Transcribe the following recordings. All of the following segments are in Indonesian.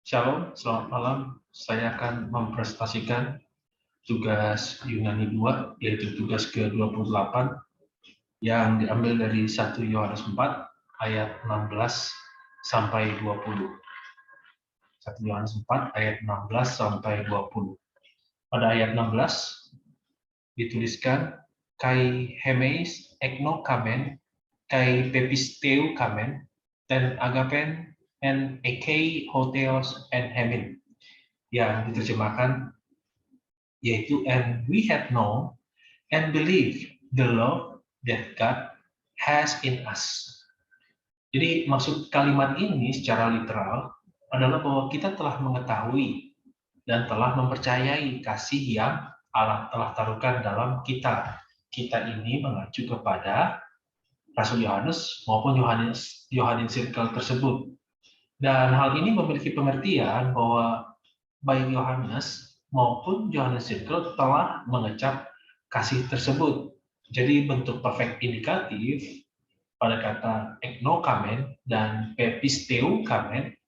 Shalom, selamat malam. Saya akan mempresentasikan tugas Yunani 2, yaitu tugas ke-28, yang diambil dari 1 Yohanes 4, ayat 16 sampai 20. 1 Yohanes 4, ayat 16 sampai 20. Pada ayat 16, dituliskan, Kai hemeis ekno kamen, kai pepisteu kamen, ten agapen, en ekei hoteos en hemin. Yang diterjemahkan yaitu and we have known and believe the love that God has in us. Jadi maksud kalimat ini secara literal adalah bahwa kita telah mengetahui dan telah mempercayai kasih yang Allah telah taruhkan dalam kita. Kita ini mengacu kepada Rasul Yohanes maupun Yohanes Circle tersebut. Dan hal ini memiliki pengertian bahwa baik Yohanes maupun Yohanes Circle telah mengecap kasih tersebut. Jadi bentuk perfect indikatif pada kata eknokamen dan pepisteu kamen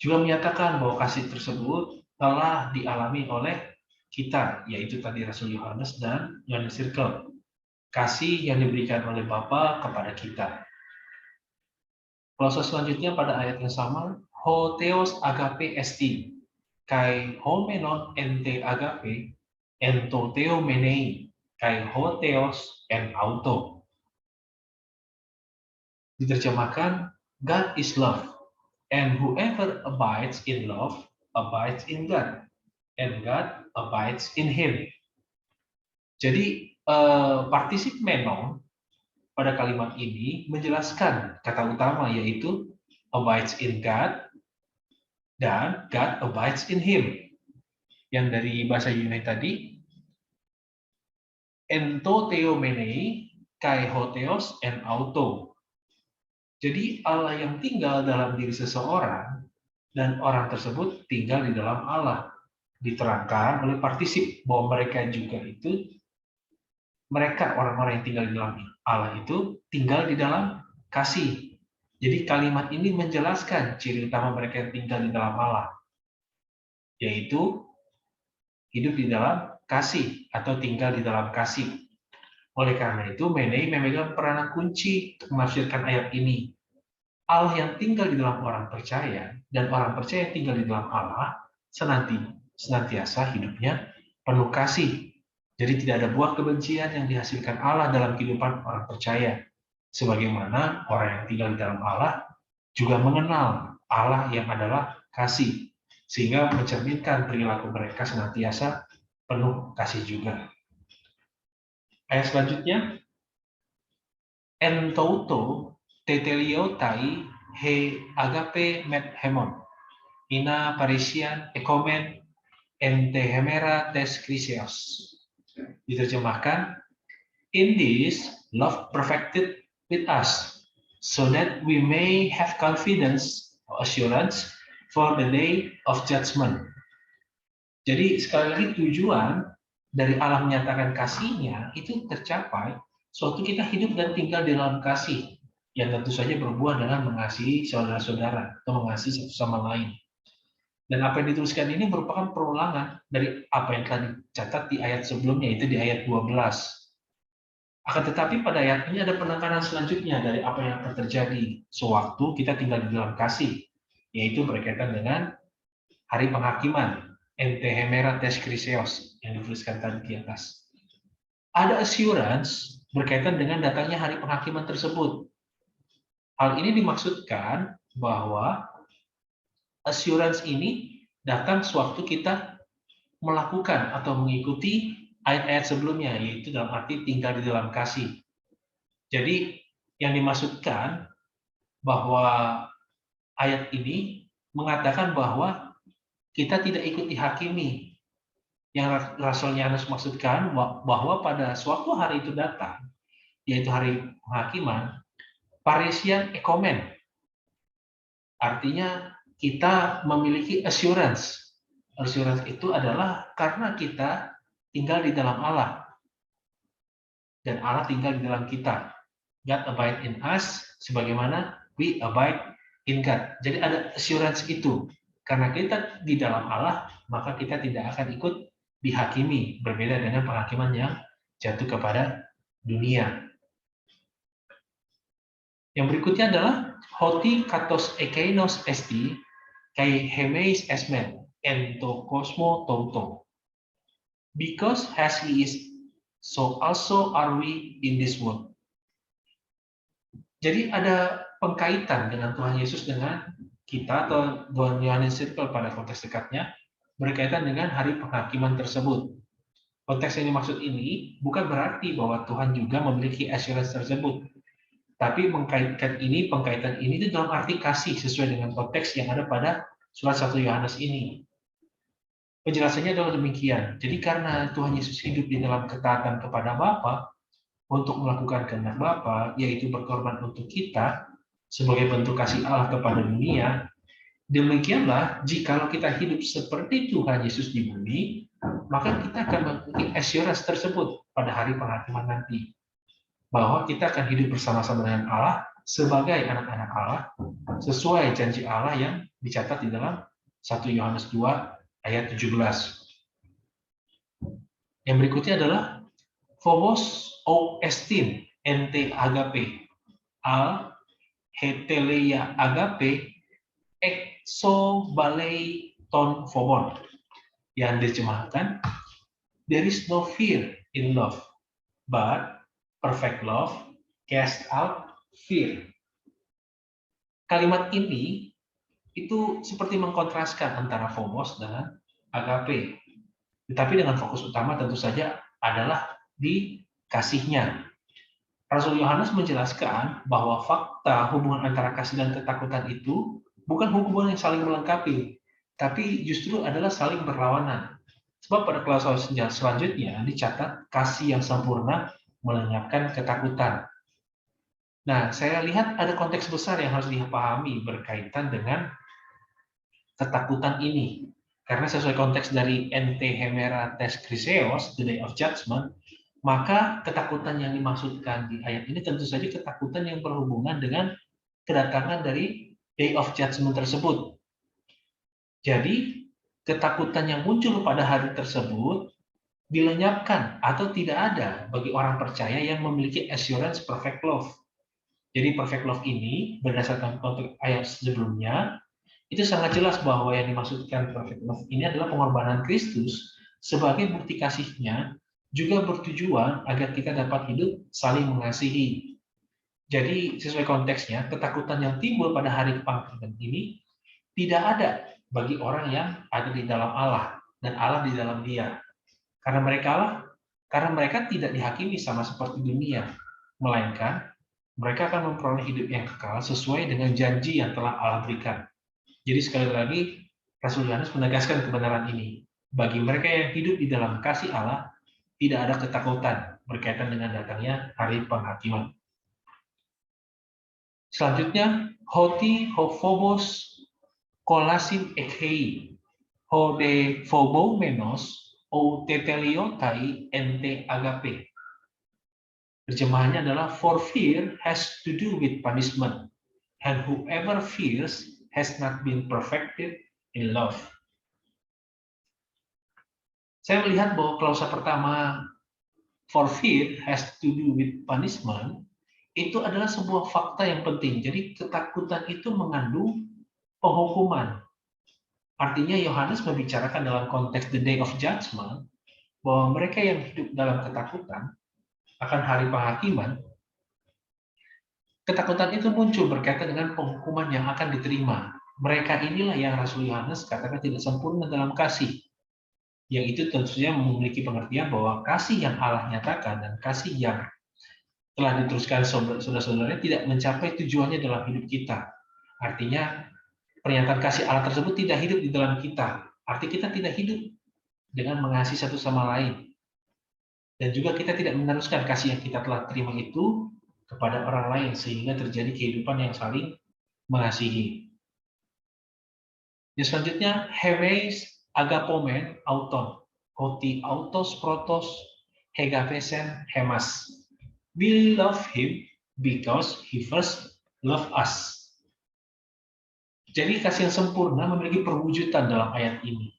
juga menyatakan bahwa kasih tersebut telah dialami oleh kita, yaitu tadi Rasul Yohanes dan Yohanes Circle. Kasih yang diberikan oleh Bapa kepada kita. Proses selanjutnya pada ayat yang sama, hotheos agape esti, kai homenon ente agape, ento theomenei, kai hotheos en auto. Diterjemahkan, God is love, and whoever abides in love abides in God, and God abides in him. Jadi partisip menon pada kalimat ini menjelaskan kata utama, yaitu abides in God dan God abides in him. Yang dari bahasa Yunani tadi, ento theomenei kai hotheos en auto. Jadi Allah yang tinggal dalam diri seseorang dan orang tersebut tinggal di dalam Allah. Diterangkan oleh partisip bahwa mereka juga itu, mereka orang-orang yang tinggal di dalam Allah itu tinggal di dalam kasih. Jadi kalimat ini menjelaskan ciri utama mereka yang tinggal di dalam Allah, yaitu hidup di dalam kasih atau tinggal di dalam kasih. Oleh karena itu, Menei memegang peranan kunci untuk menafsirkan ayat ini. Allah yang tinggal di dalam orang percaya dan orang percaya yang tinggal di dalam Allah senantiasa hidupnya penuh kasih. Jadi tidak ada buah kebencian yang dihasilkan Allah dalam kehidupan orang percaya. Sebagaimana orang yang tinggal di dalam Allah juga mengenal Allah yang adalah kasih, sehingga mencerminkan perilaku mereka senantiasa penuh kasih juga. Ayat selanjutnya, en touto tetelio tai he agape met hemon, ina parisian ekomen en tehemera tes krisios. Diterjemahkan, in this love perfected with us, so that we may have confidence or assurance for the day of judgment. Jadi sekali lagi tujuan dari Allah menyatakan kasihnya itu tercapai suatu kita hidup dan tinggal di dalam kasih yang tentu saja berbuah dengan mengasihi saudara-saudara atau mengasihi satu sama lain. Dan apa yang dituliskan ini merupakan perulangan dari apa yang telah dicatat di ayat sebelumnya, itu di ayat 12. Akan tetapi pada ayat ini ada penekanan selanjutnya dari apa yang akan terjadi sewaktu kita tinggal di dalam kasih, yaitu berkaitan dengan hari penghakiman, entehemera tes kriseos, yang dituliskan tadi di atas. Ada assurance berkaitan dengan datangnya hari penghakiman tersebut. Hal ini dimaksudkan bahwa assurance ini datang sewaktu kita melakukan atau mengikuti ayat-ayat sebelumnya, yaitu dalam arti tinggal di dalam kasih. Jadi yang dimaksudkan bahwa ayat ini mengatakan bahwa kita tidak ikut dihakimi. Yang Rasul Yohanes maksudkan bahwa pada suatu hari itu datang, yaitu hari penghakiman, parisian ekomen. Artinya kita memiliki assurance. Assurance itu adalah karena kita tinggal di dalam Allah dan Allah tinggal di dalam kita. God abide in us sebagaimana we abide in God. Jadi ada assurance itu. Karena kita di dalam Allah, maka kita tidak akan ikut dihakimi, berbeda dengan penghakiman yang jatuh kepada dunia. Yang berikutnya adalah hoti katos ekeinos esti kai hemeis esmen ento kosmo toto. Because as he is, so also are we in this world. Jadi ada pengkaitan dengan Tuhan Yesus dengan kita, atau Tuhan Yohanes Sirkel pada konteks dekatnya berkaitan dengan hari penghakiman tersebut. Konteks yang dimaksud ini bukan berarti bahwa Tuhan juga memiliki assurance tersebut, tapi pengkaitan ini itu dalam arti kasih sesuai dengan konteks yang ada pada surat 1 Yohanes ini. Penjelasannya adalah demikian. Jadi karena Tuhan Yesus hidup di dalam ketaatan kepada Bapa untuk melakukan kehendak Bapa, yaitu berkorban untuk kita sebagai bentuk kasih Allah kepada dunia, demikianlah jikalau kita hidup seperti Tuhan Yesus di bumi, maka kita akan memiliki assurance tersebut pada hari penghakiman nanti, bahwa kita akan hidup bersama-sama dengan Allah sebagai anak-anak Allah sesuai janji Allah yang dicatat di dalam 1 Yohanes 2 ayat 17. Yang berikutnya adalah phobos ou estin ente agape al heteleia agape exobalei ton phobon, yang diterjemahkan, there is no fear in love, but perfect love cast out fear. Kalimat ini itu seperti mengkontraskan antara phobos dengan agape. Tetapi dengan fokus utama tentu saja adalah di kasihnya. Rasul Yohanes menjelaskan bahwa fakta hubungan antara kasih dan ketakutan itu bukan hubungan yang saling melengkapi, tapi justru adalah saling berlawanan. Sebab pada klausul selanjutnya dicatat kasih yang sempurna melenyapkan ketakutan. Nah, saya lihat ada konteks besar yang harus dipahami berkaitan dengan ketakutan ini. Karena sesuai konteks dari ente hemera tes kriseos, the day of judgment, maka ketakutan yang dimaksudkan di ayat ini tentu saja ketakutan yang berhubungan dengan kedatangan dari day of judgment tersebut. Jadi, ketakutan yang muncul pada hari tersebut dilenyapkan atau tidak ada bagi orang percaya yang memiliki assurance perfect love. Jadi perfect love ini berdasarkan konteks ayat sebelumnya itu sangat jelas bahwa yang dimaksudkan perfect love ini adalah pengorbanan Kristus sebagai bukti kasihnya, juga bertujuan agar kita dapat hidup saling mengasihi. Jadi sesuai konteksnya, ketakutan yang timbul pada hari penghakiman ini tidak ada bagi orang yang ada di dalam Allah dan Allah di dalam dia. Karena mereka tidak dihakimi sama seperti dunia, melainkan mereka akan memperoleh hidup yang kekal sesuai dengan janji yang telah Allah berikan. Jadi sekali lagi, Rasul Yohanes menegaskan kebenaran ini. Bagi mereka yang hidup di dalam kasih Allah, tidak ada ketakutan berkaitan dengan datangnya hari penghakiman. Selanjutnya, hoti phobos kolasin ekhei, hode phobomenos ou teteliotai ente agape. Terjemahannya adalah, for fear has to do with punishment, and whoever fears has not been perfected in love. Saya melihat bahwa klausa pertama, for fear has to do with punishment, itu adalah sebuah fakta yang penting. Jadi ketakutan itu mengandung penghukuman. Artinya Yohanes membicarakan dalam konteks the day of judgment, bahwa mereka yang hidup dalam ketakutan akan hari penghakiman, ketakutan itu muncul berkaitan dengan penghukuman yang akan diterima. Mereka inilah yang Rasul Yohanes katakan tidak sempurna dalam kasih. Yang itu tentunya memiliki pengertian bahwa kasih yang Allah nyatakan dan kasih yang telah diteruskan saudara-saudaranya tidak mencapai tujuannya dalam hidup kita. Artinya, pernyataan kasih Allah tersebut tidak hidup di dalam kita. Arti kita tidak hidup dengan mengasihi satu sama lain. Dan juga kita tidak meneruskan kasih yang kita telah terima itu kepada orang lain, sehingga terjadi kehidupan yang saling mengasihi. Yang selanjutnya, heves agapomen auton, hoti autos protos hegapesen hemas. We love him because he first loved us. Jadi kasih yang sempurna memiliki perwujudan dalam ayat ini.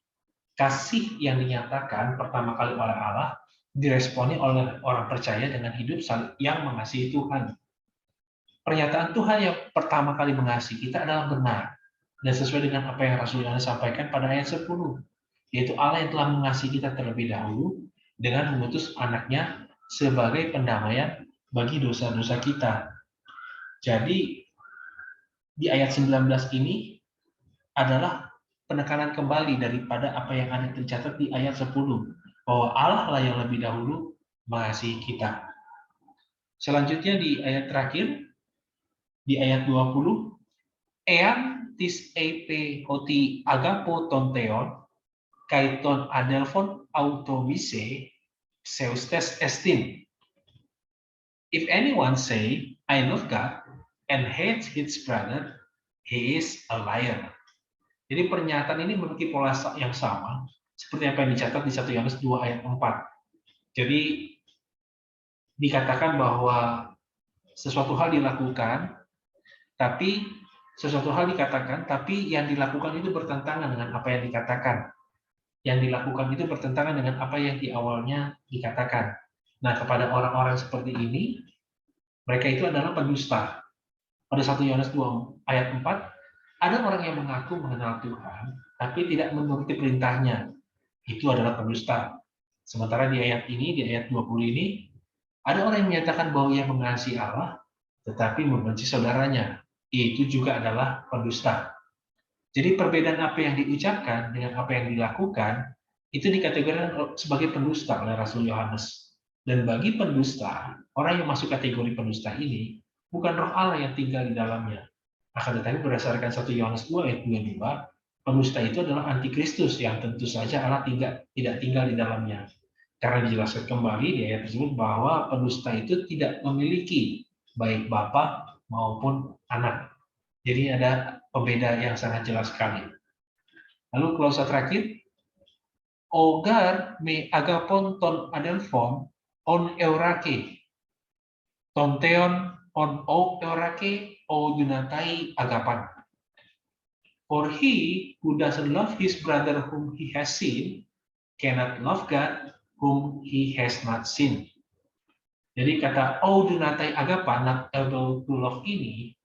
Kasih yang dinyatakan pertama kali oleh Allah diresponi oleh orang percaya dengan hidup yang mengasihi Tuhan. Pernyataan Tuhan yang pertama kali mengasihi kita adalah benar dan sesuai dengan apa yang Rasul Yohanes sampaikan pada ayat 10, yaitu Allah yang telah mengasihi kita terlebih dahulu dengan mengutus anaknya sebagai pendamaian bagi dosa-dosa kita. Jadi di ayat 19 ini adalah penekanan kembali daripada apa yang ada tercatat di ayat 10, bahwa Allah lah yang lebih dahulu mengasihi kita. Selanjutnya di ayat terakhir, di ayat 20, Ean tis epe hoti agapo tonteon, kaiton adelphon automise, seustes estin. If anyone say, I love God, and hates his brother, he is a liar. Jadi pernyataan ini memiliki pola yang sama, seperti apa yang dicatat di 1 Yohanes 2 ayat 4. Jadi dikatakan bahwa sesuatu hal dilakukan, tapi sesuatu hal dikatakan, tapi yang dilakukan itu bertentangan dengan apa yang dikatakan. Yang dilakukan itu bertentangan dengan apa yang di awalnya dikatakan. Nah, kepada orang-orang seperti ini, mereka itu adalah pendusta. Pada 1 Yohanes 2 ayat 4, ada orang yang mengaku mengenal Tuhan, tapi tidak menuruti perintahnya. Itu adalah pendusta. Sementara di ayat ini, di ayat 20 ini, ada orang yang menyatakan bahwa ia mengasihi Allah, tetapi membenci saudaranya. Itu juga adalah pendusta. Jadi perbedaan apa yang diucapkan dengan apa yang dilakukan, itu dikategorikan sebagai pendusta oleh Rasul Yohanes. Dan bagi pendusta, orang yang masuk kategori pendusta ini, bukan roh Allah yang tinggal di dalamnya. Akan tetapi berdasarkan 1 Yohanes 2 ayat 22, pendusta itu adalah antikristus yang tentu saja Allah tidak tinggal di dalamnya. Karena dijelaskan kembali di ayat tersebut bahwa pendusta itu tidak memiliki baik bapa maupun anak. Jadi ada pembeda yang sangat jelas sekali. Lalu klausa terakhir, Ogar me agapon ton adelphon on eurake, tonteon on o eurake o dunatai agapan. For he who doesn't love his brother whom he has seen, cannot love God whom he has not seen. Jadi kata o dunatai agapan, not able to love ini,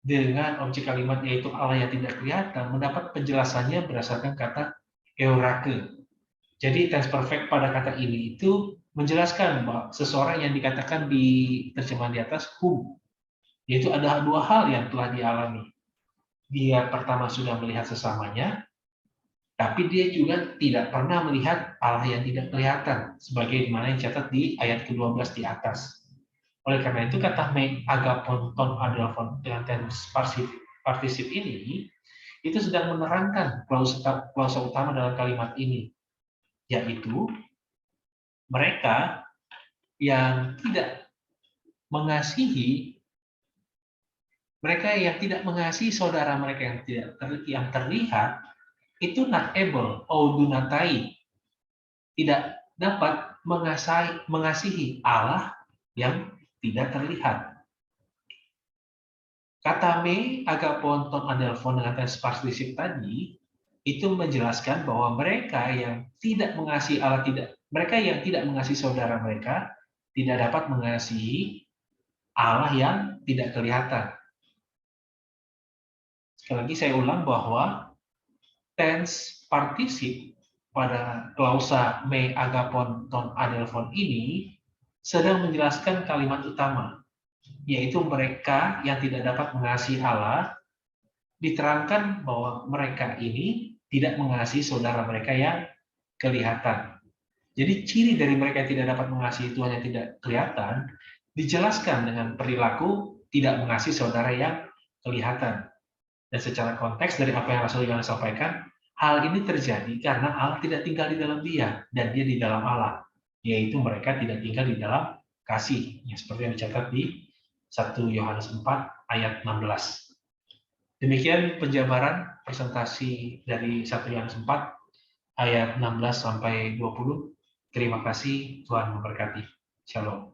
dengan objek kalimat yaitu Allah yang tidak kelihatan, mendapat penjelasannya berdasarkan kata eurake. Jadi tense perfect pada kata ini itu menjelaskan bahwa seseorang yang dikatakan di terjemahan di atas whom, yaitu ada dua hal yang telah dialami. Dia pertama sudah melihat sesamanya, tapi dia juga tidak pernah melihat Allah yang tidak kelihatan, sebagaimana yang dicatat di ayat ke-12 di atas. Oleh karena itu kata me agapon ton adelphon dengan tense partisip ini itu sedang menerangkan klausa utama dalam kalimat ini, yaitu mereka yang tidak mengasihi saudara mereka yang terlihat itu not able dunatai, tidak dapat mengasihi Allah yang tidak terlihat. Kata me agapon ton adelphon dengan tense partisip tadi itu menjelaskan bahwa mereka yang tidak mengasihi Allah, mereka yang tidak mengasihi saudara mereka tidak dapat mengasihi Allah yang tidak kelihatan. Sekali lagi saya ulang bahwa tense partisip pada klausa me agapon ton adelphon ini sedang menjelaskan kalimat utama, yaitu mereka yang tidak dapat mengasihi Allah, diterangkan bahwa mereka ini tidak mengasihi saudara mereka yang kelihatan. Jadi ciri dari mereka yang tidak dapat mengasihi Tuhan yang tidak kelihatan dijelaskan dengan perilaku tidak mengasihi saudara yang kelihatan. Dan secara konteks dari apa yang Rasul Yohanes sampaikan, hal ini terjadi karena Allah tidak tinggal di dalam dia dan dia di dalam Allah, yaitu mereka tidak tinggal di dalam kasih, yang seperti yang dicatat di 1 Yohanes 4 ayat 16. Demikian penjabaran presentasi dari 1 Yohanes 4 ayat 16 sampai 20. Terima kasih, Tuhan memberkati. Shalom.